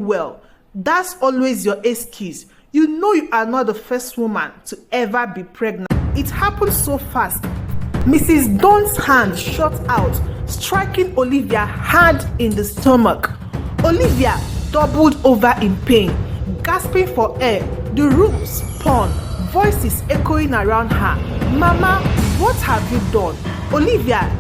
well. That's always your excuse. You know you are not the first woman to ever be pregnant. It happened so fast. Mrs. Dawn's hand shot out, striking Olivia hard in the stomach. Olivia doubled over in pain, gasping for air. The room spun, voices echoing around her. Mama, what have you done? Olivia.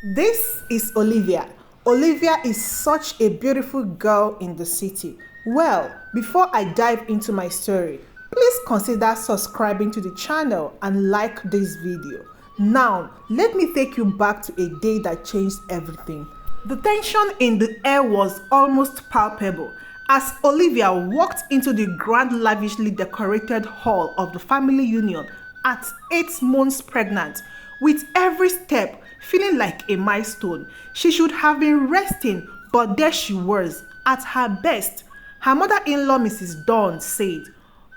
This is Olivia. Olivia is such a beautiful girl in the city. Well, before I dive into my story, please consider subscribing to the channel and like this video. Now, let me take you back to a day that changed everything. The tension in the air was almost palpable as Olivia walked into the grand, lavishly decorated hall of the family union at 8 months pregnant. With every step feeling like a milestone, she should have been resting, but there she was, at her best. Her mother-in-law, Mrs. Dawn, said,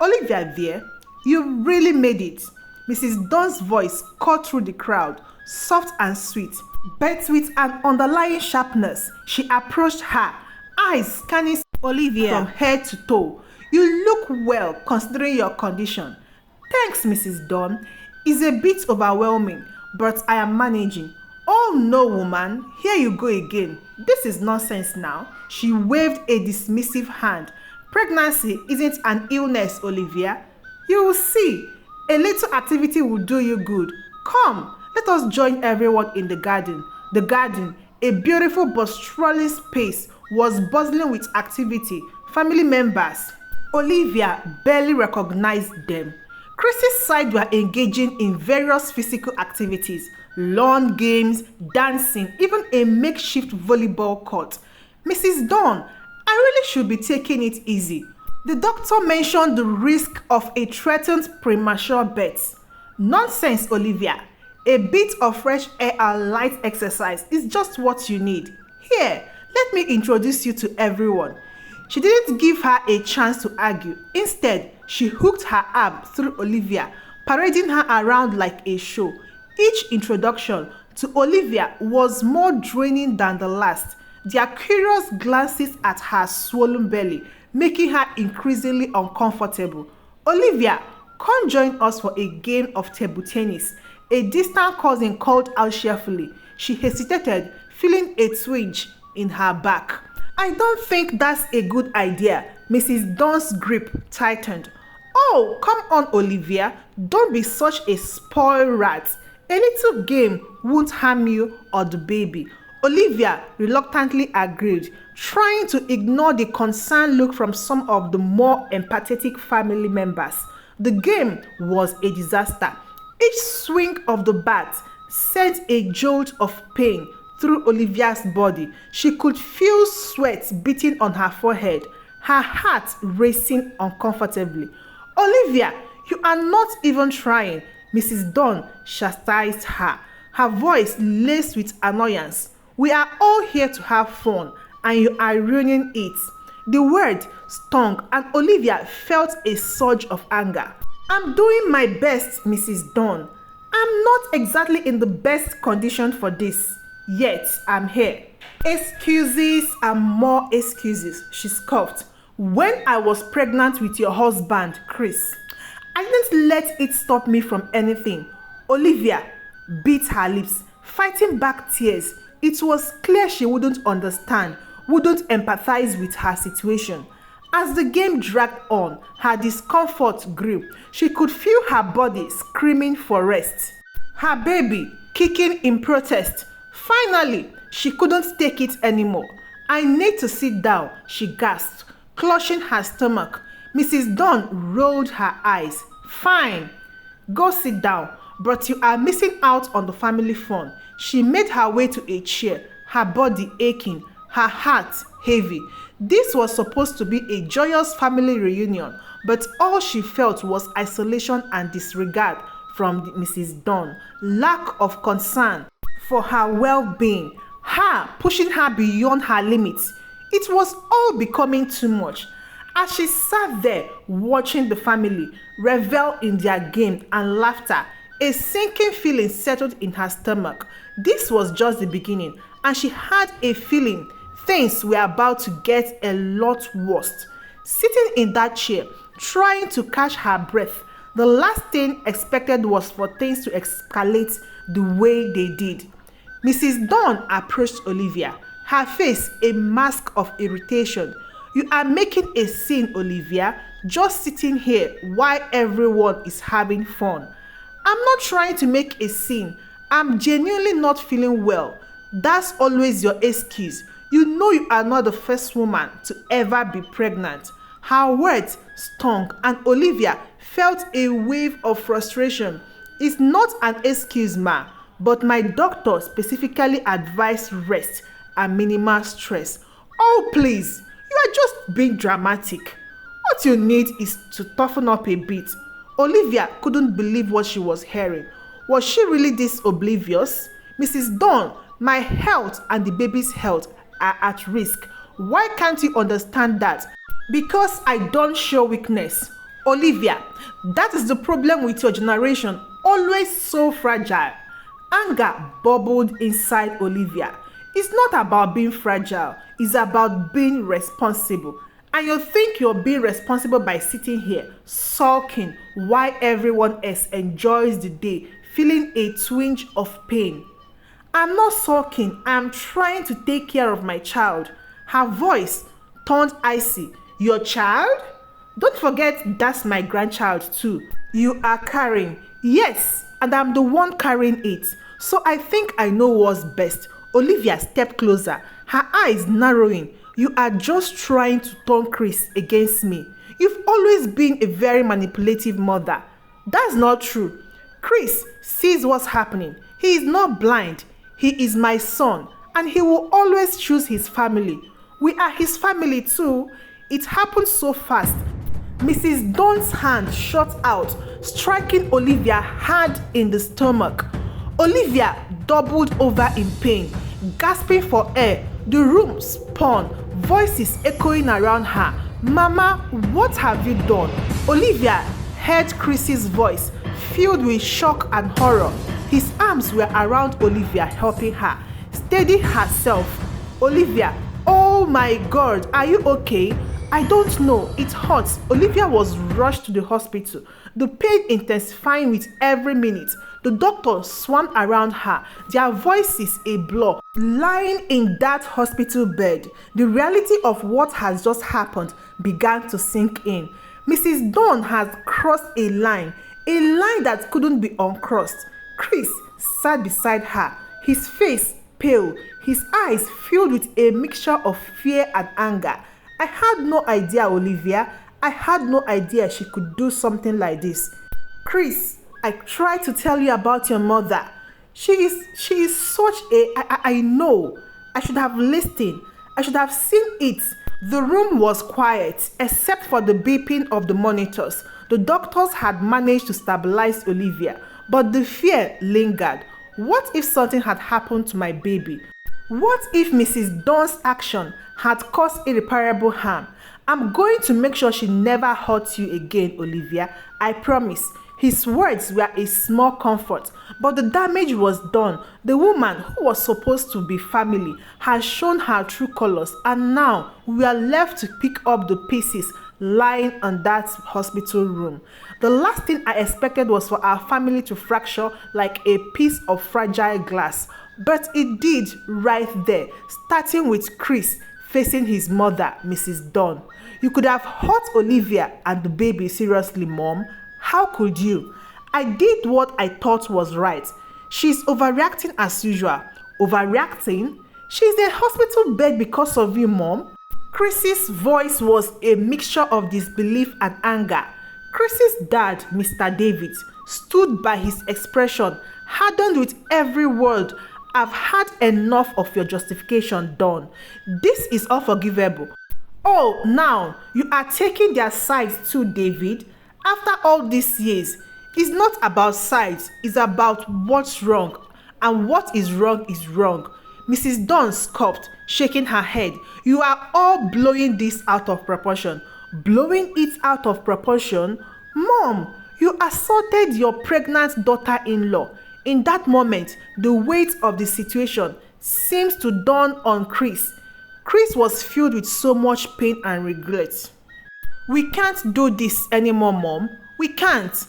"Olivia, dear, you really made it." Mrs. Dawn's voice cut through the crowd, soft and sweet, but with an underlying sharpness. She approached her, eyes scanning Olivia from head to toe. "You look well considering your condition." "Thanks, Mrs. Dawn. It's a bit overwhelming, but I am managing." "Oh no, woman, here you go again. This is nonsense now." She waved a dismissive hand. "Pregnancy isn't an illness, Olivia. You will see. A little activity will do you good. Come, let us join everyone in the garden." The garden, a beautiful but sprawling space, was bustling with activity. Family members, Olivia barely recognized them. Chrissy's side were engaging in various physical activities, lawn games, dancing, even a makeshift volleyball court. "Mrs. Dawn, I really should be taking it easy. The doctor mentioned the risk of a threatened premature birth." "Nonsense, Olivia. A bit of fresh air and light exercise is just what you need. Here, let me introduce you to everyone." She didn't give her a chance to argue. Instead, she hooked her arm through Olivia, parading her around like a show. Each introduction to Olivia was more draining than the last, their curious glances at her swollen belly making her increasingly uncomfortable. "Olivia, come join us for a game of table tennis," a distant cousin called out cheerfully. She hesitated, feeling a twinge in her back. "I don't think that's a good idea." Mrs. Dawn's grip tightened. "Oh, come on, Olivia. Don't be such a spoiled rat. A little game won't harm you or the baby." Olivia reluctantly agreed, trying to ignore the concerned look from some of the more empathetic family members. The game was a disaster. Each swing of the bat sent a jolt of pain through Olivia's body. She could feel sweat beating on her forehead, her heart racing uncomfortably. "Olivia, you are not even trying," Mrs. Dawn chastised her, her voice laced with annoyance. "We are all here to have fun, and you are ruining it." The word stung, and Olivia felt a surge of anger. "I'm doing my best, Mrs. Dawn. I'm not exactly in the best condition for this, yet I'm here." "Excuses and more excuses," she scoffed. "When I was pregnant with your husband, Chris, I didn't let it stop me from anything." Olivia bit her lips, fighting back tears. It was clear she wouldn't understand, wouldn't empathize with her situation. As the game dragged on, her discomfort grew. She could feel her body screaming for rest, her baby kicking in protest. Finally, she couldn't take it anymore. "I need to sit down," she gasped, clutching her stomach. Mrs. Dawn rolled her eyes. "Fine, go sit down, but you are missing out on the family fun." She made her way to a chair, her body aching, her heart heavy. This was supposed to be a joyous family reunion, but all she felt was isolation and disregard from Mrs. Dawn, lack of concern for her well-being, her pushing her beyond her limits. It was all becoming too much. As she sat there watching the family revel in their game and laughter, A sinking feeling settled in her stomach. This was just the beginning, and she had a feeling things were about to get a lot worse. Sitting in that chair, trying to catch her breath, the last thing expected was for things to escalate the way they did. Mrs. Dawn approached Olivia, her face a mask of irritation. "You are making a scene, Olivia, just sitting here while everyone is having fun." "I'm not trying to make a scene. I'm genuinely not feeling well." "That's always your excuse. You know you are not the first woman to ever be pregnant." Her words stung, and Olivia felt a wave of frustration. "It's not an excuse, ma, but my doctor specifically advised rest and minimal stress." "Oh, please, you are just being dramatic. What you need is to toughen up a bit." Olivia couldn't believe what she was hearing. Was she really this oblivious? "Mrs. Dawn, my health and the baby's health are at risk. Why can't you understand that?" "Because I don't show weakness." "Olivia, that is the problem with your generation, always so fragile." Anger bubbled inside Olivia. "It's not about being fragile, it's about being responsible. And you think you're being responsible by sitting here, sulking, while everyone else enjoys the day, feeling a twinge of pain." "I'm not sulking, I'm trying to take care of my child." Her voice turned icy. "Your child? Don't forget that's my grandchild too. You are carrying." "Yes, and I'm the one carrying it. So I think I know what's best." Olivia stepped closer, her eyes narrowing. "You are just trying to turn Chris against me. You've always been a very manipulative mother." "That's not true. Chris sees what's happening. He is not blind. He is my son, and he will always choose his family. We are his family too." It happened so fast. Mrs. Dawn's hand shot out, striking Olivia hard in the stomach. Olivia doubled over in pain, gasping for air. The room spun, voices echoing around her. "Mama, what have you done?" Olivia heard Chris's voice, filled with shock and horror. His arms were around Olivia, helping her steady herself. "Olivia, oh my God, are you okay?" "I don't know, it hurts." Olivia was rushed to the hospital, the pain intensifying with every minute. The doctors swarmed around her, their voices a blur. Lying in that hospital bed, the reality of what has just happened began to sink in. Mrs. Dawn had crossed a line that couldn't be uncrossed. Chris sat beside her, his face pale, his eyes filled with a mixture of fear and anger. "I had no idea, Olivia. I had no idea she could do something like this." "Chris, I tried to tell you about your mother. She is such a... I know. I should have listened. I should have seen it." The room was quiet, except for the beeping of the monitors. The doctors had managed to stabilize Olivia, but the fear lingered. What if something had happened to my baby? What if Mrs. Dawn's action had caused irreparable harm? "I'm going to make sure she never hurts you again, Olivia. I promise." His words were a small comfort, but the damage was done. The woman who was supposed to be family had shown her true colors, and now we are left to pick up the pieces lying in that hospital room. The last thing I expected was for our family to fracture like a piece of fragile glass, but it did right there, starting with Chris facing his mother, Mrs. Dawn. "You could have hurt Olivia and the baby seriously, Mom. How could you?" "I did what I thought was right." "She's overreacting as usual." "Overreacting? She's in a hospital bed because of you, Mom." Chris's voice was a mixture of disbelief and anger. Chris's dad, Mr. David, stood by his expression, hardened with every word. "I've had enough of your justification, Dawn. This is unforgivable." "Oh, now you are taking their sides too, David. After all these years, it's not about sides, it's about what's wrong. And what is wrong is wrong." Mrs. Dawn scoffed, shaking her head. "You are all blowing this out of proportion." "Blowing it out of proportion? Mom, You assaulted your pregnant daughter-in-law. In that moment, the weight of the situation seems to dawn on Chris. Chris was filled with so much pain and regret. We can't do this anymore, Mom. We can't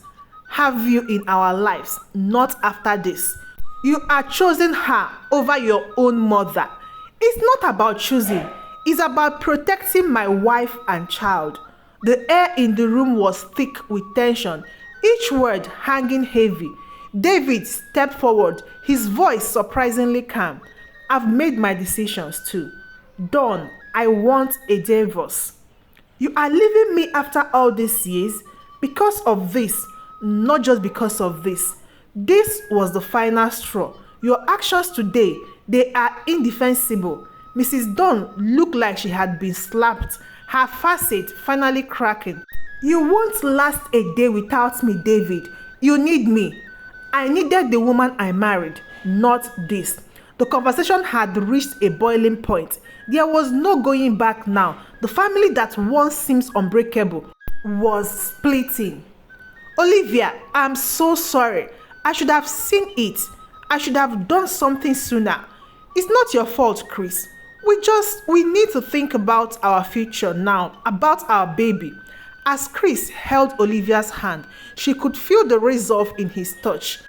have you in our lives, not after this. You are choosing her over your own mother. It's not about choosing, it's about protecting my wife and child. The air in the room was thick with tension, each word hanging heavy. David stepped forward, his voice surprisingly calm. I've made my decisions too. Dawn, I want a divorce. You are leaving me after all these years because of this, not just because of this. This was the final straw. Your actions today, they are indefensible. Mrs. Dawn looked like she had been slapped, her facet finally cracking. You won't last a day without me, David. You need me. I needed the woman I married, not this. The conversation had reached a boiling point. There was no going back now. The family that once seemed unbreakable was splitting. Olivia, I'm so sorry. I should have seen it. I should have done something sooner. It's not your fault, Chris. We need to think about our future now, about our baby. As Chris held Olivia's hand, she could feel the resolve in his touch.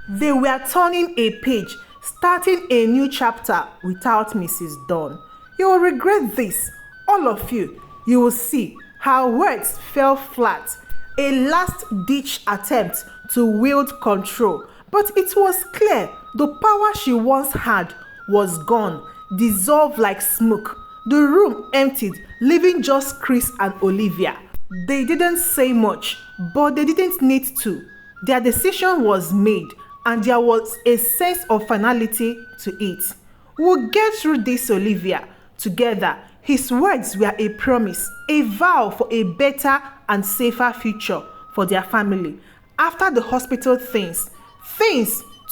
They were turning a page, starting a new chapter without Mrs. Dawn. You will regret this, all of you. You will see. Her words fell flat, a last-ditch attempt to wield control. But it was clear the power she once had was gone, dissolved like smoke. The room emptied, leaving just Chris and Olivia. They didn't say much, but they didn't need to. Their decision was made, and there was a sense of finality to it. We'll get through this, Olivia, together. His words were a promise, a vow for a better and safer future for their family. After the hospital things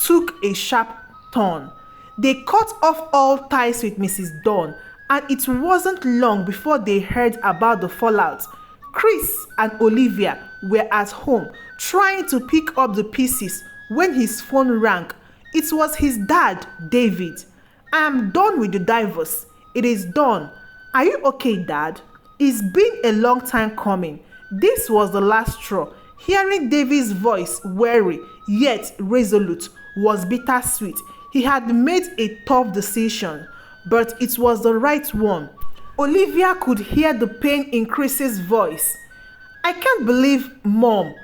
took a sharp turn. They cut off all ties with Mrs. Dawn, and it wasn't long before they heard about the fallout. Chris and Olivia were at home trying to pick up the pieces when his phone rang. It was his dad, David. I am done with the divorce. It is done. Are you okay, Dad? It's been a long time coming. This was the last straw. Hearing David's voice, wary yet resolute, was bittersweet. He had made a tough decision, but it was the right one. Olivia could hear the pain in Chris's voice. I can't believe, Mom,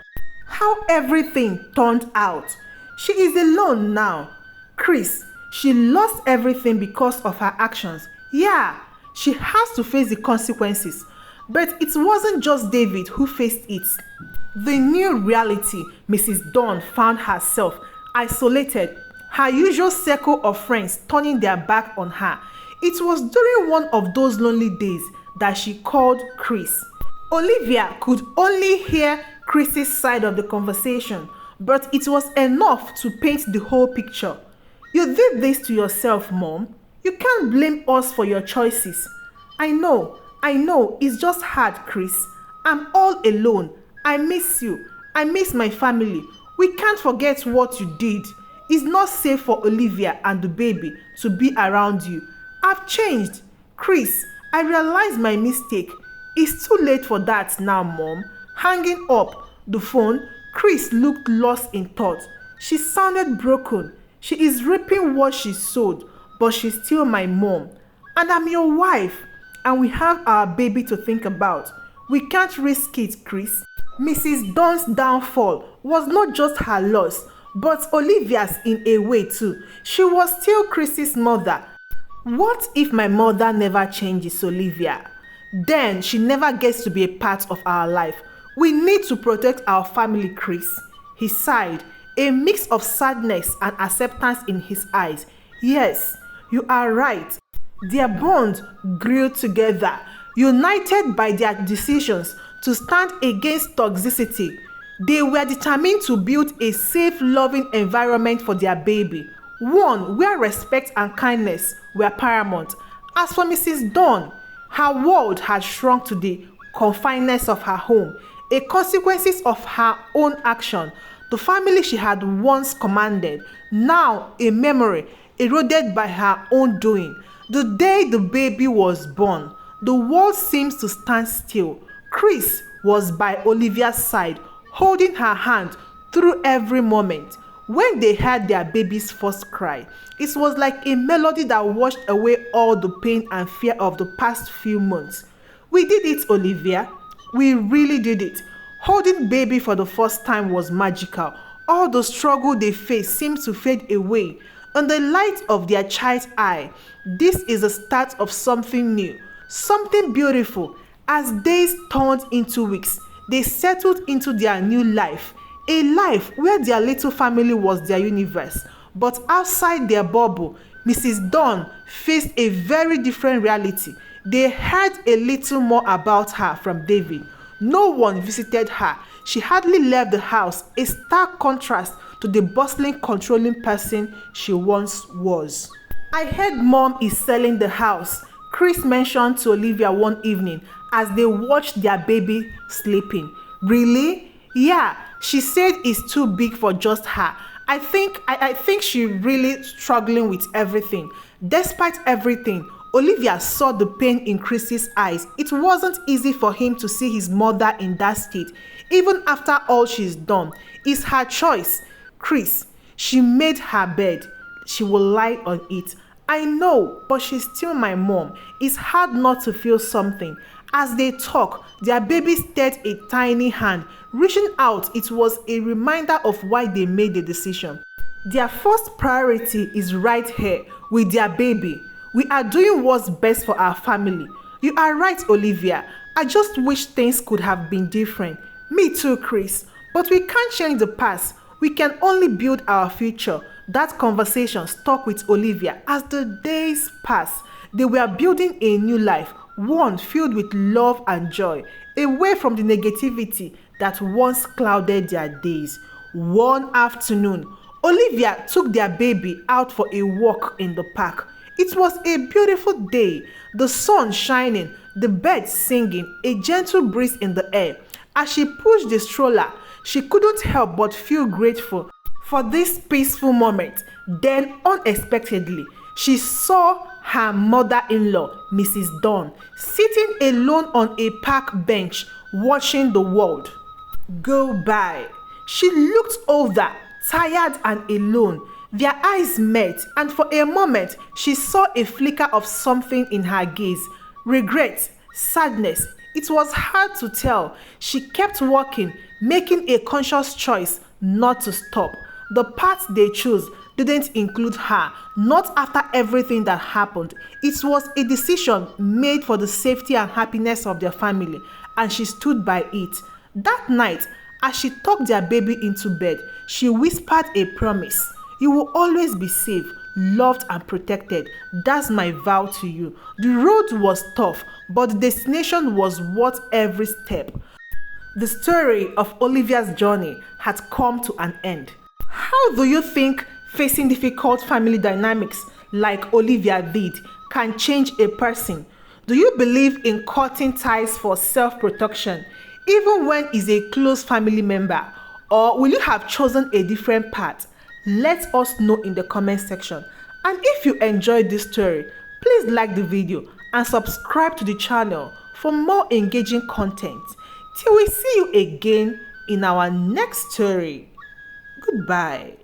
how everything turned out. She is alone now. Chris, she lost everything because of her actions. Yeah, she has to face the consequences. But it wasn't just David who faced it. The new reality, Mrs. Dawn found herself isolated, her usual circle of friends turning their back on her. It was during one of those lonely days that she called Chris. Olivia could only hear Chris's side of the conversation, but it was enough to paint the whole picture. You did this to yourself, Mom. You can't blame us for your choices. I know, it's just hard, Chris. I'm all alone. I miss you. I miss my family. We can't forget what you did. It's not safe for Olivia and the baby to be around you. I've changed. Chris, I realize my mistake. It's too late for that now, Mom. Hanging up the phone, Chris looked lost in thought. She sounded broken. She is reaping what she sowed, but she's still my mom. And I'm your wife. And we have our baby to think about. We can't risk it, Chris. Mrs. Dawn's downfall was not just her loss, but Olivia's in a way too. She was still Chris's mother. What if my mother never changes, Olivia? Then she never gets to be a part of our life. We need to protect our family, Chris. He sighed, a mix of sadness and acceptance in his eyes. Yes, you are right. Their bond grew together, united by their decisions to stand against toxicity. They were determined to build a safe, loving environment for their baby, one where respect and kindness were paramount. As for Mrs. Dawn, her world had shrunk to the confinements of her home, a consequences of her own action. The family she had once commanded, now a memory eroded by her own doing. The day the baby was born, the world seems to stand still. Chris was by Olivia's side, holding her hand through every moment. When they heard their baby's first cry, it was like a melody that washed away all the pain and fear of the past few months. We did it, Olivia. We really did it. Holding baby for the first time was magical. All the struggle they faced seemed to fade away. In the light of their child's eye, this is the start of something new, something beautiful. As days turned into weeks, they settled into their new life, a life where their little family was their universe. But outside their bubble, Mrs. Dawn faced a very different reality. They heard a little more about her from David. No one visited her. She hardly left the house, a stark contrast to the bustling, controlling person she once was. I heard Mom is selling the house, Chris mentioned to Olivia one evening as they watched their baby sleeping. Really? Yeah, she said it's too big for just her. I think she's really struggling with everything. Despite everything, Olivia saw the pain in Chris's eyes. It wasn't easy for him to see his mother in that state. Even after all she's done, it's her choice. Chris, she made her bed. She will lie on it. I know, but she's still my mom. It's hard not to feel something. As they talk, their baby stirred a tiny hand. Reaching out, it was a reminder of why they made the decision. Their first priority is right here with their baby. We are doing what's best for our family. You are right, Olivia. I just wish things could have been different. Me too, Chris. But we can't change the past. We can only build our future. That conversation stuck with Olivia as the days passed. They were building a new life, one filled with love and joy, away from the negativity that once clouded their days. One afternoon, Olivia took their baby out for a walk in the park. It was a beautiful day, the sun shining, the birds singing, a gentle breeze in the air. As she pushed the stroller, she couldn't help but feel grateful for this peaceful moment. Then, unexpectedly, she saw her mother-in-law, Mrs. Dawn, sitting alone on a park bench, watching the world go by. She looked older, tired and alone. Their eyes met, and for a moment, she saw a flicker of something in her gaze. Regret, sadness. It was hard to tell. She kept walking, making a conscious choice not to stop. The path they chose didn't include her, not after everything that happened. It was a decision made for the safety and happiness of their family, and she stood by it. That night, as she tucked their baby into bed, she whispered a promise. You will always be safe, loved and protected. That's my vow to you. The road was tough, but the destination was worth every step. The story of Olivia's journey had come to an end. How do you think facing difficult family dynamics like Olivia did can change a person? Do you believe in cutting ties for self-protection, even when it's a close family member? Or will you have chosen a different path? Let us know in the comment section. And if you enjoyed this story, please like the video and subscribe to the channel for more engaging content. Till we see you again in our next story. Goodbye.